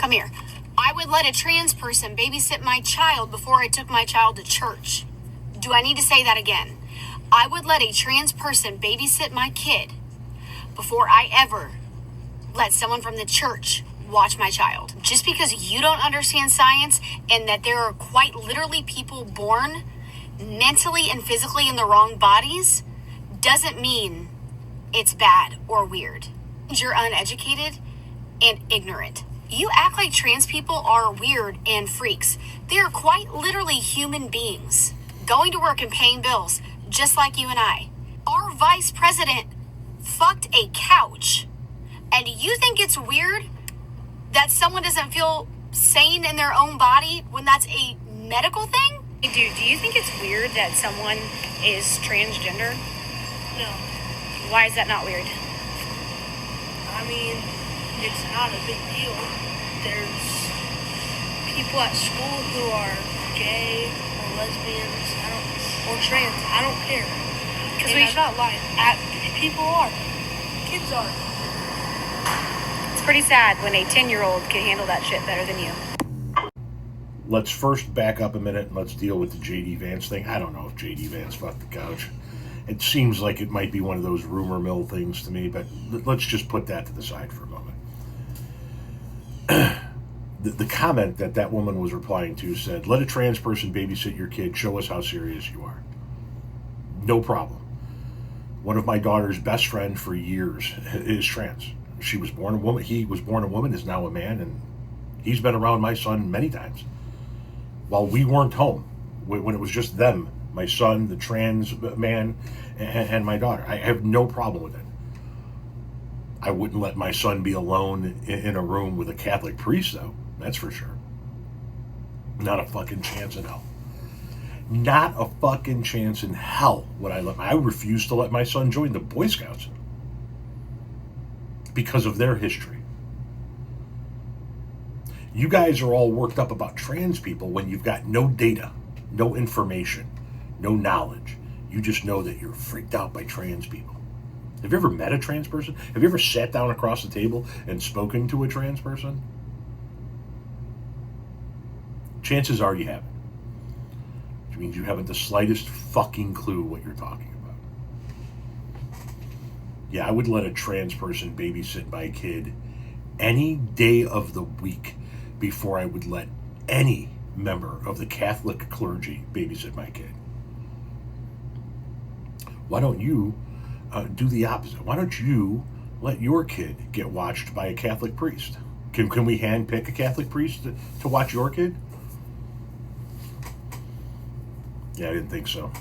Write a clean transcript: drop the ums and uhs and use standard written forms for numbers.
Come here. I would let a trans person babysit my child before I took my child to church. Do I need to say that again? I would let a trans person babysit my kid before I ever let someone from the church watch my child. Just because you don't understand science and that there are quite literally people born mentally and physically in the wrong bodies doesn't mean it's bad or weird. You're uneducated and ignorant. You act like trans people are weird and freaks. They are quite literally human beings, going to work and paying bills, just like you and I. Our vice president fucked a couch, and you think it's weird that someone doesn't feel sane in their own body when that's a medical thing? Dude, do you think it's weird that someone is transgender? No. Why is that not weird? I mean, it's not a big deal. There's people at school who are gay or lesbians, or trans. I don't care. Because I'm not lying. People are. Kids are. It's pretty sad when a 10-year-old can handle that shit better than you. Let's first back up a minute and let's deal with the J.D. Vance thing. I don't know if J.D. Vance fucked the couch. It seems like it might be one of those rumor mill things to me, but let's just put that to the side for a moment. The comment that woman was replying to said, let a trans person babysit your kid, show us how serious you are. No problem. One of my daughter's best friend for years is trans. She was born a woman. He was born a woman, is now a man, and he's been around my son many times. While we weren't home, when it was just them, my son, the trans man, and my daughter. I have no problem with it. I wouldn't let my son be alone in a room with a Catholic priest, though. That's for sure. Not a fucking chance in hell. Not a fucking chance in hell would I refuse to let my son join the Boy Scouts because of their history. You guys are all worked up about trans people when you've got no data, no information, no knowledge. You just know that you're freaked out by trans people. Have you ever met a trans person? Have you ever sat down across the table and spoken to a trans person? Chances are you haven't. Which means you haven't the slightest fucking clue what you're talking about. Yeah, I would let a trans person babysit my kid any day of the week before I would let any member of the Catholic clergy babysit my kid. Why don't you do the opposite? Why don't you let your kid get watched by a Catholic priest? Can we handpick a Catholic priest to watch your kid? Yeah, I didn't think so.